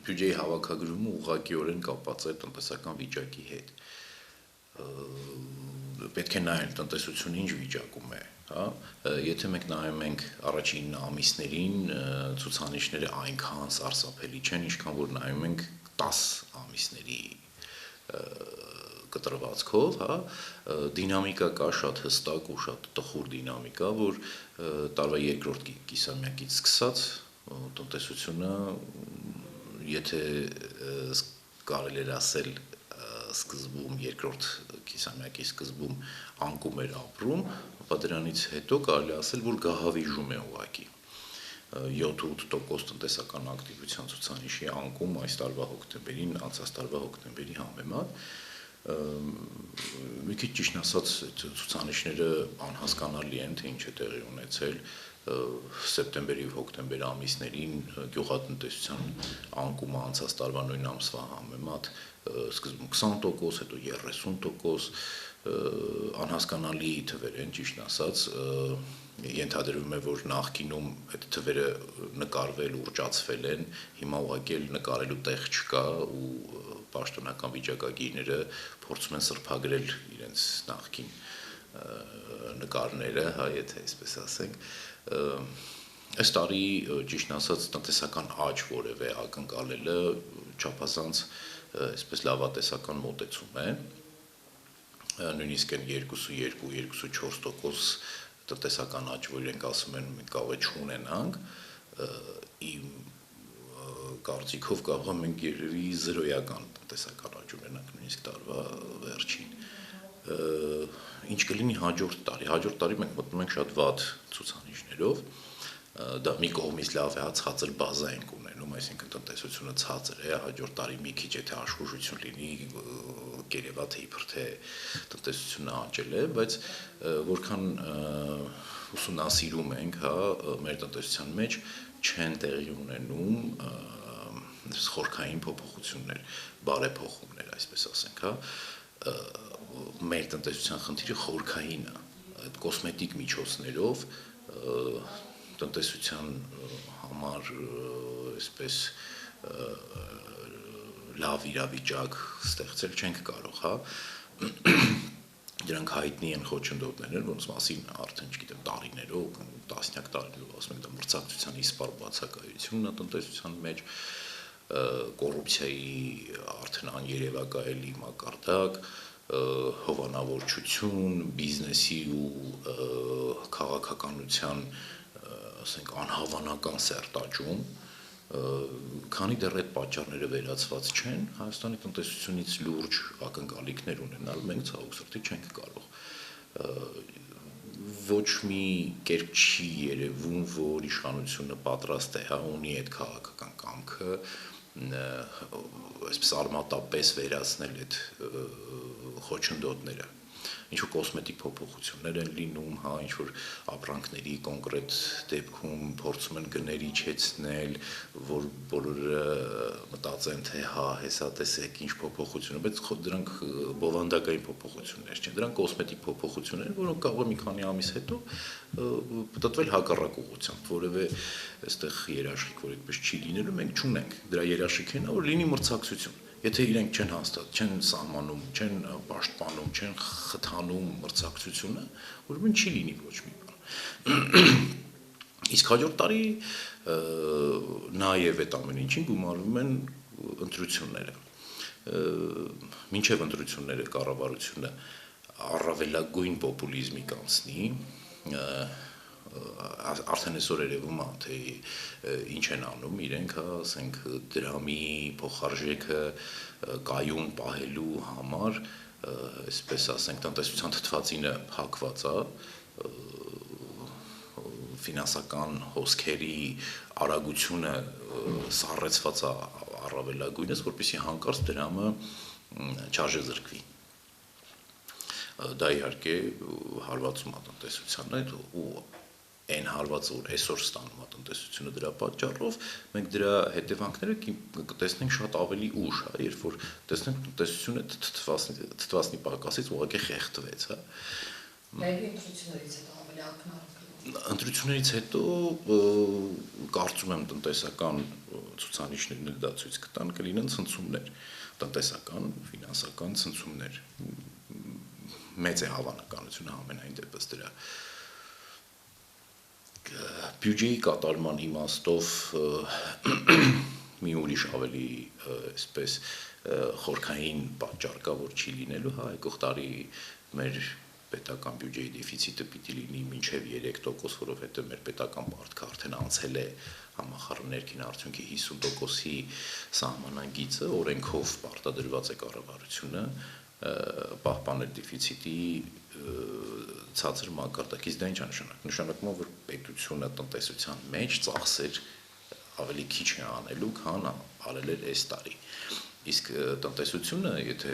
բյուջեի հավաքագրումը ուղղակիորեն կապված է տնտեսական վիճակի հետ։ Պետք է նայել տնտեսությունը ինչ վիճակում է, հա, եթե մենք նայում ենք առաջին ամիսներին, ցուցանիշները այնքան սարսափելի չեն, ինչքան որ նայում ենք 10 ամիսների կտրվածքով, հա, դինամիկա կա շատ հստակ ու շատ տխուր դինամիկա, որ տարվա երկրորդ կիսամյակից սկսած տնտեսությունը, եթե կարելի էր ասել սկզբում, երկրորդ կիսամյակի սկզբում անկում էր ապրում, ապա դրանից հետո կարելի ասել, որ գահավիժում է ուղղակի 7-8% տնտեսական ակտիվության ցուցանիշի անկում այս տարվա հոկտեմբերին, անցած տարվա հոկտեմբերի համեմատ, մի քիչ ճիշտ ասած ցուցանիշները անհասկանալի են, թե ինչ է տեղի ունեցել սեպտեմբերի ու հոկտեմբերի ամիսներին գյուղատնտեսության անկումը անցած տարվա նույն ամսվա համեմատ սկզբում 20%, հետո 30%, անհասկանալի թվեր են, ճիշտ ասած, ենթադրվում է, որ նախկինում այդ թվերը նկարվել, ուռճացվել են, հիմա ուղղակի նկարելու տեղ չկա ու պաշտոնական վիճակագիրները փորձում են սրբագրել իրենց նախկին նկարները, հա, եթե այսպես ասենք, այս տարի ճիշտ ասած տնտեսական աճ որևէ ակնկալելը չափազանց այսպես լավատեսական մոտեցում է, նույնիսկ են 2.2-2.4% տնտեսական աճ, որ իրենք ասում են մենք կարող է չունենանք, իմ կարծիքով կարող է մենք երևի զրոյական տնտեսական աճ ունենանք նույնիսկ տարվա վերջին։ Ինչ կլինի հաջորդ տարի մենք մտնում ենք շատ վատ ցուցանիշներով, դա մի կողմից լավ է, ցածր բազա ենք ունենում, այսինքն տնտեսությունը ցածր է, հաջորդ տարի մի քիչ եթե աշխուժություն լինի, կերևա թե իբր թե տնտեսությունը աճել է, բայց որքան ուսումնասիրում ենք, հա, մեր տնտեսության մեջ չեն տեղի ունենում խորքային փոփոխություններ, բարեփոխումներ, այսպես ասենք, հա, մեր տնտեսության խնդիրը խորքային է, այդ կոսմետիկ միջոցներով տնտեսության համար այսպես լավ իրավիճակ ստեղծել չենք կարող, հա, դրանք հայտնի են խոչընդոտներ, ոնց մասին արդեն չգիտեմ տարիներով, տասնյակ տարիներով ասում ենք դա մրցակցության իսպառ բացակայությունն է տնտեսության մեջ, կոռուպցիայի արդեն աներևակայելի մակարդակ, հովանավորչություն, բիզնեսի ու քաղաքականության, ասենք, անհավանական սերտաճում, քանի դեռ այդ պատճառները վերացված չեն, Հայաստանի տնտեսությունից լուրջ ակնկալիքներ ունենալ մենք ցավոք սրտի չենք կարող։ Ոչ մի կերպ չի երևում, որ իշխանությունը պատրաստ է, հա, ունի այդ քաղաքական կամքը, այսպես արմատապես վերացնել այդ խոչընդոտները, ինչ-որ կոսմետիկ փոփոխություններ են լինում, հա, ինչ-որ ապրանքների կոնկրետ դեպքում փորձում են գներ իջեցնել, որ բոլորը մտածեն, թե հա, հեսա տեսեք ինչ փոփոխություն է, բայց դրանք բովանդակային փոփոխություններ չեն, դրանք կոսմետիկ փոփոխություններ են, որոնք կարող է մի քանի ամիս հետո պատտվել հակառակ ուղղությամբ, որևէ այստեղ երաշխիք, որ այդպես չի լինելու, մենք չունենք, դրա երաշխիքն է, որ լինի մրցակցություն։ Եթե իրենք չեն հաստատ, չեն սահմանում, չեն պաշտպանում, չեն խթանում մրցակցությունը, ուրեմն չի լինի ոչ մի բան։ Իսկ հաջորդ տարի նաև այդ ամեն ինչին գումարվում են ընտրությունները։ Մինչև ընտրությունները կառավարությունը առավելագույն պոպուլիզմի կանցնի, արդեն այսօր երևում է, թե ինչ են անում իրենք, ասենք դրամի փոխարժեքը կայուն պահելու համար, այսպես ասենք տնտեսության թթվածինը հակված է, ֆինանսական հոսքերի արագությունը սառեցված է առավելագույնս, որպեսզի հանկարծ դրամը չարժեզրկվի։ Դա իհարկե հարվածում է տնտեսությանը ու այն հարվածը, որ այսօր ստանում է տնտեսությունը դրա պատճառով, մենք դրա հետևանքները կտեսնենք շատ ավելի ուշ, հա, երբ որ տեսնենք տնտեսությունը թթվածնի պակասից ուղղակի խեղդվեց, հա։ Ների ընտրություններից հետո ավելի ակնառու Ընտրություններից հետո կարծում եմ տնտեսական ցուցանիշներն էլ դա ցույց կտան, կլինեն ցնցումներ, տնտեսական, ֆինանսական ցնցումներ։ Մեծ է հավանականությունը ամենայն դեպս դրա։ Բյուջեի կատարման իմաստով մի ուրիշ ավելի այսպես խորքային պատճառ կա, որ չի լինելու, հա, եկող տարի մեր պետական բյուջեի դեֆիցիտը պիտի լինի մինչև 3%, որովհետև մեր պետական պարտքը արդեն անցել է համախառն ներքին արդյունքի 50%-ի սահմանագիծը, օրենքով պարտադրված է կառավարությունը պահպանել դեֆիցիտի ցածր մակարդակ, իսկ դա ինչ է նշանակում։ Նշանակում է, որ պետությունը տնտեսության մեջ ծախսեր ավելի քիչ է անելու, քան արել էր այս տարի։ Իսկ տնտեսությունը, եթե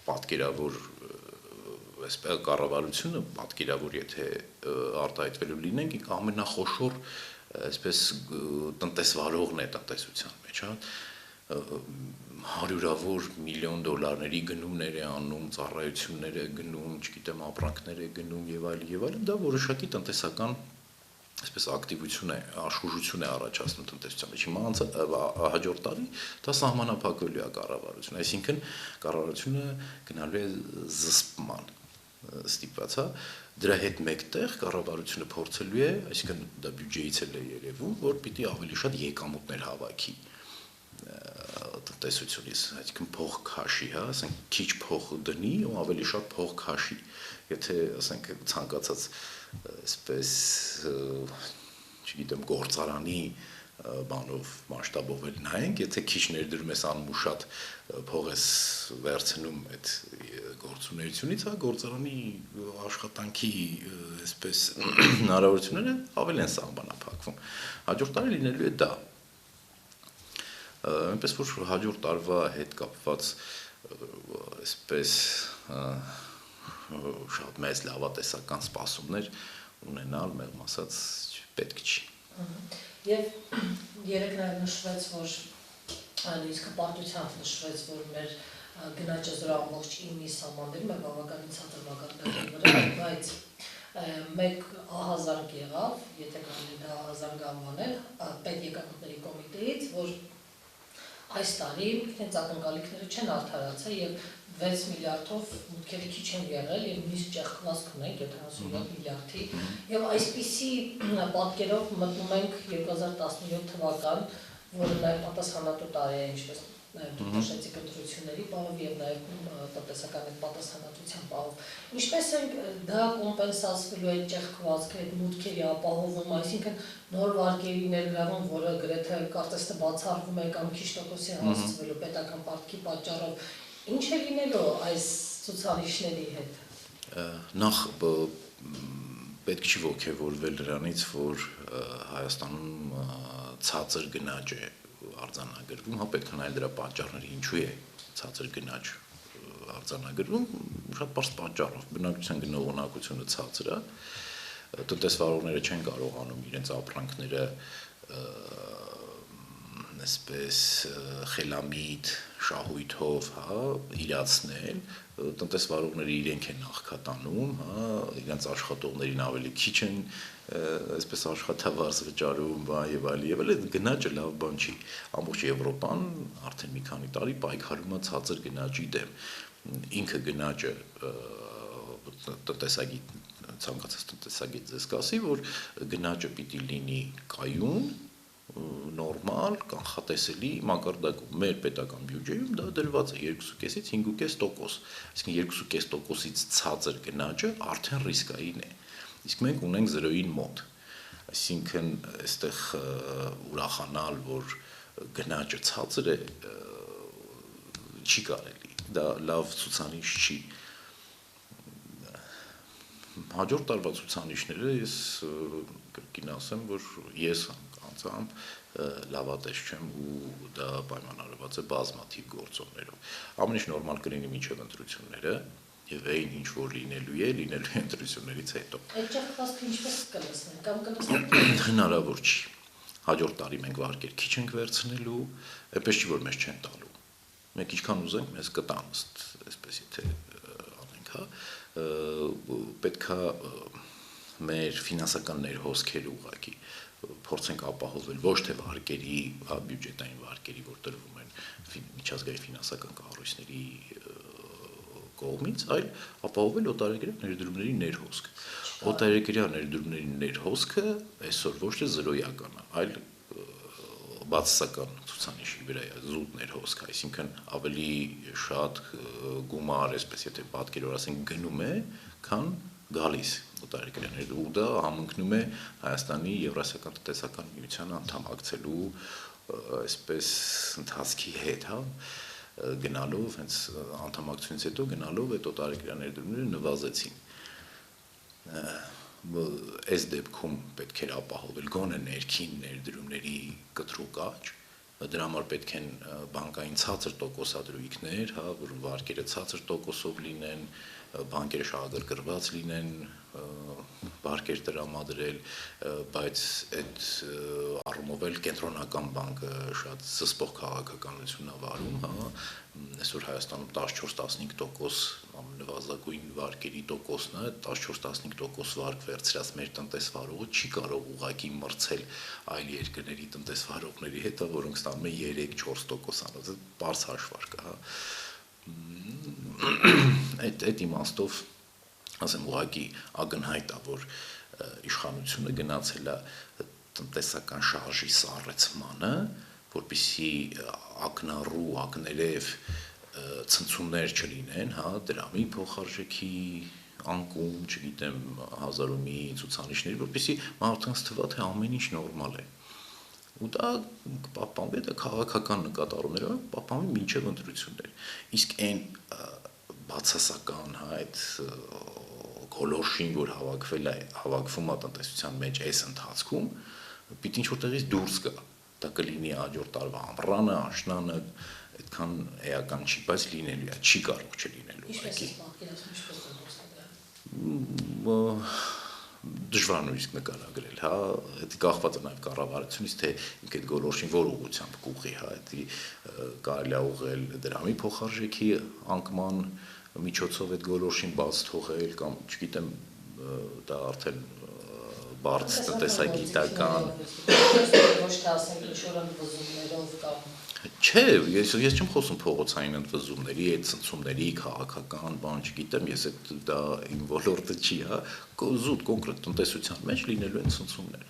պատկերավոր այսպես կառավարությունը պատկերավոր եթե արտահայտվելու լինենք, ամենախոշոր այսպես տնտեսվարողն է տնտեսության մեջ, հա, հարյուրավոր միլիոն դոլարների գնումներ է անում, ծառայություններ է գնում, չգիտեմ, ապրանքներ է գնում եւ այլն, դա որոշակի տնտեսական այսպես ակտիվություն է, աշխուժություն է առաջացնում տնտեսության մեջ։ Հիմա հաջորդ տարի դա սահմանափակվելու է կառավարությունը, այսինքն կառավարությունը գնալու է զսպման ստիպված, հա, դրա հետ մեկտեղ կառավարությունը փորձելու է, այսինքն դա բյուջեից էլ է երևում, որ պիտի ավելի շատ եկամուտներ հավաքի տնտեսությունից, այսինքն փող քաշի, հա, ասենք քիչ փող դնի ու ավելի շատ փող քաշի։ Եթե ասենք ցանկացած այսպես չգիտեմ գործարանի բանով մասշտաբով էլ նայենք, եթե քիչ ներդրում ես անում ու շատ փող ես վերցնում այդ գործունեությունից, հա, գործարանի աշխատանքի այսպես հնարավորությունները ավելի են սահմանափակվում։ Հաջորդ տարի լինելու է դա։ Այնպես որ հաջորդ տարվա հետ կապված այսպես շատ մեծ լավատեսական սպասումներ ունենալ մեղմ ասած պետք չի։ Եվ երեք նաև նշվեց, որ նույնիսկ պարտությամբ նշվեց, որ մեր գնաճը 0.9-ի սահմաններում է բավականին ցածր մակարդակի վրա, բայց մեկ ահազանգ եղավ, եթե կարելի դա ահազանգ անվանել, պետեկամուտների կոմիտեից, որ այս տարի իրենց ակնկալիքները չեն արդարացել եւ 6 միլիարդով մուտքերը քիչ են եղել եւ նույնիսկ ճեղքվածք ունենք 77 միլիարդի եւ այսպիսի պատկերով մտնում ենք 2017 թվական, որը նաեւ պատասխանատու տարի է, ինչպես դուք նշեցիք ընտրությունների պահով եւ նաեւ տնտեսական այդ պատասխանատվության պահով։ Ինչպես է դա կոմպենսացվելու այդ ճեղքվածքը, այդ մուտքերի ապահովում, այսինքն նոր վարկերի ներգրավում, որը գրեթե կարծես թե բացառվում է կամ քիչ տոկոսի հասցվելու պետական պարտքի պատճառով, ինչ է լինելու այս ցուցանիշների հետ։ Նախ պետք չի ոգևորվել նրանից, որ Հայաստանում ցածր գնաճ է արձանագրվում, հա, պետք է նայել դրա պատճառները, ինչու է ցածր գնաճ արձանագրվում, շատ պարզ պատճառով, բնակչության գնողունակությունը ցածր է, տնտեսվարողները չեն կարողանում իրենց ապրանքները այսպես խելամիտ շահույթով, հա, իրացնել, տնտեսվարողները իրենք են աղքատանում, հա, իրենց աշխատողներին ավելի քիչ են այսպես աշխատավարձ վճարում, եւ այլն, գնաճը լավ բան չի։ Ամբողջ Եվրոպան արդեն մի քանի տարի պայքարում է ցածր գնաճի դեմ։ Ինքը գնաճը տնտեսագետ ցանկացած տնտեսագետ ձեզ կասի, որ գնաճը պիտի լինի կայուն, նորմալ, կանխատեսելի մակարդակում։ Մեր պետական բյուջեում դա դրված է 2.5-ից 5.5%, այսինքն 2.5%-ից ցածր գնաճը արդեն ռիսկային է։ Իսկ մենք ունենք 0-ին մոտ։ Այսինքն այստեղ ուրախանալ, որ գնաճը ցածր է, չի կարելի։ Դա լավ ցուցանիշ չի։ Հաջորդ տարվա ցուցանիշները ես կրկին ասեմ, որ ես անձամբ լավատես չեմ ու դա պայմանավորված է բազմաթիվ գործոններով։ Ամեն ինչ նորմալ կլինի մինչև ընտրությունները եւ այն ինչ որ լինելու է ընտրություններից հետո։ Այդ ճեղքվածքը ինչպես կլսնենք կամ կլսնենք։ Հնարավոր չի։ Հաջորդ տարի մենք վարկեր քիչ ենք վերցնելու, այնպես չի որ մեզ չեն տալու։ Մենք ինչքան ուզենք մեզ կտան, այսպես եթե անենք, հա, պետքա մեր ֆինանսական ներհոսքերը ուղղակի փորձենք ապահովել ոչ թե վարկերի, բյուջետային վարկերի, որ տրվում են միջազգային ֆինանսական կառույցների կողմից, այլ ապահովել օտարերկրյա ներդրումների ներհոսք։ Օտարերկրյա ներդրումների ներհոսքը այսօր ոչ թե զրոյական է, այլ բացասական ցուցանիշի վրա է զուտ ներհոսք, այսինքն ավելի շատ գումար, այսպես եթե պատկերով ասենք գնում է, քան գալիս օտարերկրյա ներդրում, ու դա համընկնում է Հայաստանի Եվրասիական տնտեսական միության անդամակցելու այսպես ընթացքի հետ, հա, գնալով, հենց անդամակցությունից հետո գնալով այդ օտարերկրյա ներդրումները նվազեցին։ Այս դեպքում պետք էր ապահովել գոնե ներքին ներդրումների կտրուկ աճ, դրա համար պետք են բանկային ցածր տոկոսադրույքներ, հա, որ վարկերը ցածր տոկոսով լինեն, բանկերը շահագրգռված լինեն, վարկեր տրամադրել, բայց այդ առումով էլ կենտրոնական բանկը շատ զսպող քաղաքականություն է վարում, հա, այսօր Հայաստանում 14-15% ամենավազագույն վարկերի տոկոսն է, 14-15% վարկ վերցրած մեր տնտեսվարողը չի կարող ուղղակի մրցել այլ երկրների տնտեսվարողների հետ, որոնք ստանում են 3-4%, պարզ հաշվարկ է, հա։ Այդ իմաստով, ասեմ, ուղղակի ակնհայտ է, որ իշխանությունը գնացել է տնտեսական շարժի սառեցմանը, որպեսզի ակնառու, ակներև ցնցումներ չլինեն, հա, դրամի փոխարժեքի անկում, չգիտեմ, հազարումի ցուցանիշների, որպեսզի մարդկանց թվա թե ամեն ինչ նորմալ է։ Ու դա կպահպանվի, դա քաղաքական նկատառումներով պահպանվի մինչև ընտրություններ։ Իսկ այն բացասական, հա, այդ գոլորշին, որ հավաքվում է տնտեսության մեջ այս ընթացքում, պիտի ինչ-որ տեղից դուրս գա։ Դա կլինի հաջորդ տարվա ամռանը, աշնանը, այդքան էական չի, բայց լինելու է, չի կարող չլինելու։ Ինչպես է պատկերացնում, ինչպես է դուրս գա։ Դժվար նույնիսկ նկարագրել, հա, դա կախված է նաև կառավարությունից, թե ինք այդ գոլորշին որ ուղղությամբ կուղղի, հա, դա կարելի է ուղղել դրամի փոխարժեքի անկման միջոցով այդ գոլորշին բաց թողել կամ, չգիտեմ, դա արդեն բարձ տնտեսագիտական ոչ թե ասենք ինչ-որ ընդվզումներով կամ Չէ, ես չեմ խոսում փողոցային ընդվզումների, այդ ցնցումների, քաղաքական, բան, չգիտեմ, ես դա իմ ոլորտը չի, հա, զուտ կոնկրետ տնտեսության մեջ լինելու են ցնցումներ։